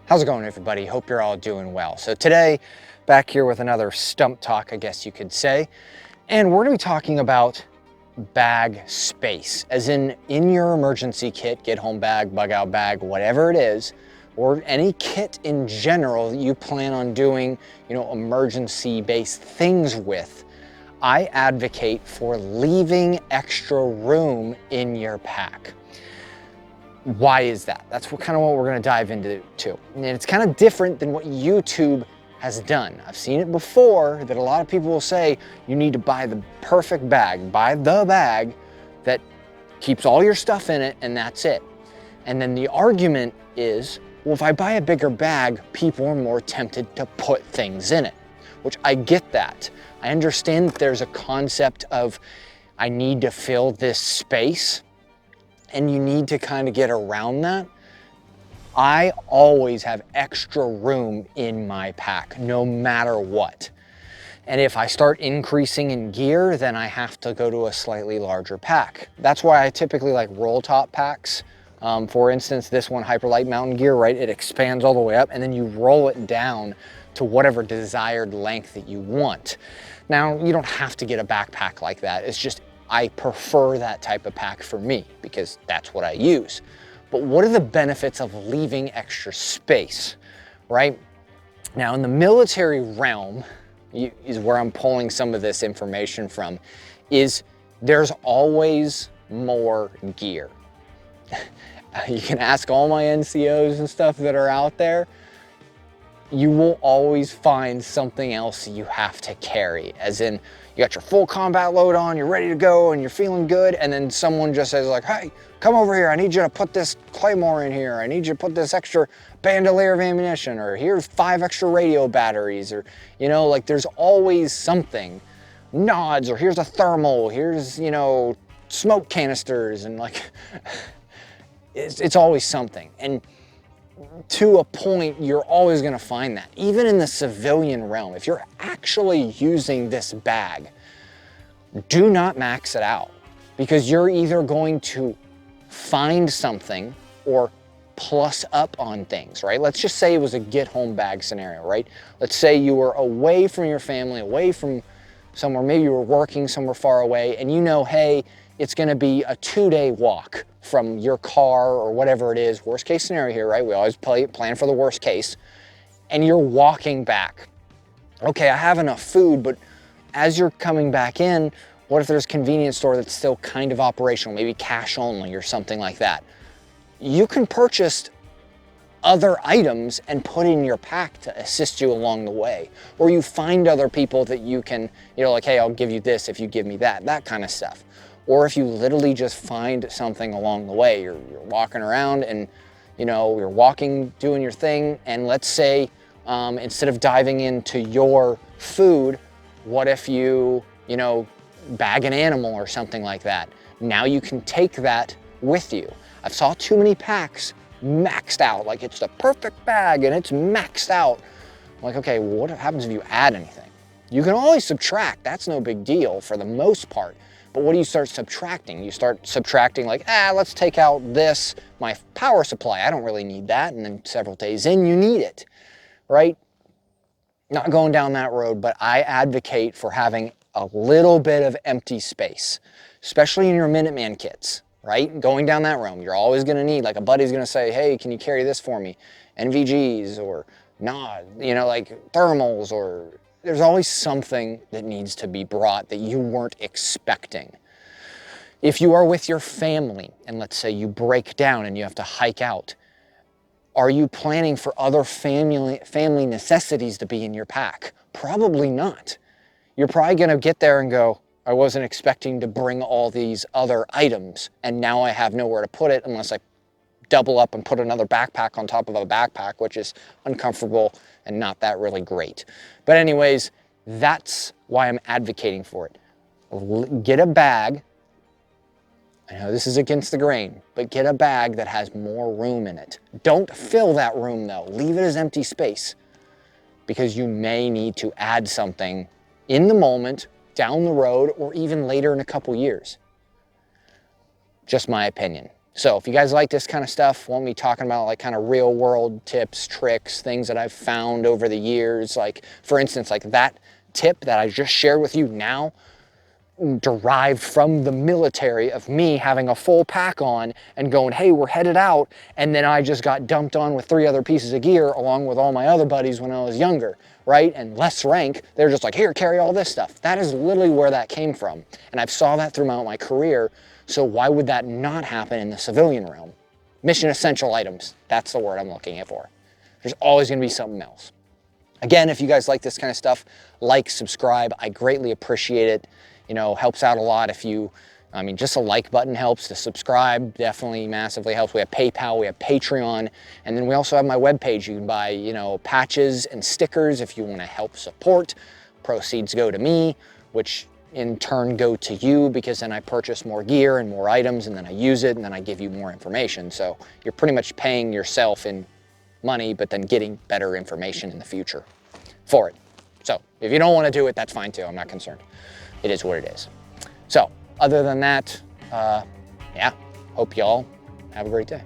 How's it going, everybody? Hope you're all doing well. So today, back here with another Stump Talk, I guess you could say. And we're gonna be talking about bag space, as in your emergency kit, get home bag, bug out bag, whatever it is, or any kit in general that you plan on doing, emergency based things with. I advocate for leaving extra room in your pack. Why is that? That's kind of what we're going to dive into too. And it's kind of different than what YouTube has done. I've seen it before that a lot of people will say you need to buy the perfect bag, buy the bag that keeps all your stuff in it and that's it. And then the argument is, well, if I buy a bigger bag, people are more tempted to put things in it, which I get that. I understand that there's a concept of I need to fill this space, and you need to kind of get around that. I always have extra room in my pack, no matter what. And if I start increasing in gear, then I have to go to a slightly larger pack. That's why I typically like roll top packs. For instance, this one, Hyperlight Mountain Gear, right? It expands all the way up and then you roll it down to whatever desired length that you want. Now, you don't have to get a backpack like that. It's just I prefer that type of pack for me because that's what I use. But what are the benefits of leaving extra space, right? Now, in the military realm, is where I'm pulling some of this information from, is there's always more gear. You can ask all my NCOs and stuff that are out there. You will always find something else you have to carry, as in you got your full combat load on, you're ready to go and you're feeling good, and then someone just says like, hey, come over here, I need you to put this claymore in here, I need you to put this extra bandolier of ammunition, or here's 5 extra radio batteries, or like there's always something, nods, or here's a thermal, here's smoke canisters, and like it's always something. And to a point, you're always going to find that. Even in the civilian realm, if you're actually using this bag, do not max it out, because you're either going to find something or plus up on things, right? Let's just say it was a get home bag scenario, right? Let's say you were away from your family, away from somewhere, maybe you were working somewhere far away, and hey, it's going to be a 2-day walk from your car or whatever it is, worst case scenario here, right? We always plan for the worst case, and you're walking back. Okay, I have enough food, but as you're coming back in, what if there's a convenience store that's still kind of operational, maybe cash only or something like that? You can purchase other items and put in your pack to assist you along the way. Or you find other people that you can, like, hey, I'll give you this if you give me that kind of stuff. Or if you literally just find something along the way, you're walking around and you're walking, doing your thing, and let's say instead of diving into your food, what if you bag an animal or something like that? Now you can take that with you. I've saw too many packs maxed out, like it's the perfect bag and it's maxed out. I'm like, okay, well, what happens if you add anything? You can always subtract, that's no big deal for the most part. But what do you start subtracting? You start subtracting like, let's take out this, my power supply. I don't really need that. And then several days in, you need it, right? Not going down that road, but I advocate for having a little bit of empty space, especially in your Minuteman kits, right? Going down that road, you're always going to need, like a buddy's going to say, hey, can you carry this for me? NVGs or not, like thermals, or there's always something that needs to be brought that you weren't expecting. If you are with your family and let's say you break down and you have to hike out, are you planning for other family necessities to be in your pack? Probably not. You're probably going to get there and go, I wasn't expecting to bring all these other items, and now I have nowhere to put it unless I double up and put another backpack on top of a backpack, which is uncomfortable and not that really great. But anyways, that's why I'm advocating for it. Get a bag. I know this is against the grain, but get a bag that has more room in it. Don't fill that room though. Leave it as empty space, because you may need to add something in the moment, down the road, or even later in a couple years. Just my opinion. So if you guys like this kind of stuff, want me talking about like kind of real world tips, tricks, things that I've found over the years, like for instance, like that tip that I just shared with you now derived from the military, of me having a full pack on and going, hey, we're headed out. And then I just got dumped on with 3 other pieces of gear along with all my other buddies when I was younger, right? And less rank, they're just like, here, carry all this stuff. That is literally where that came from. And I've saw that throughout my career. So why would that not happen in the civilian realm? Mission essential items, that's the word I'm looking for. There's always gonna be something else. Again, if you guys like this kind of stuff, like, subscribe. I greatly appreciate it. You know, helps out a lot if you, I mean, just a like button helps. The subscribe definitely massively helps. We have PayPal, we have Patreon, and then we also have my webpage. You can buy, you know, patches and stickers if you want to help support. Proceeds go to me, which in turn go to you, because then I purchase more gear and more items, and then I use it, and then I give you more information. So you're pretty much paying yourself in money, but then getting better information in the future for it. So if you don't want to do it, that's fine too. I'm not concerned. It is what it is. So other than that, yeah, hope y'all have a great day.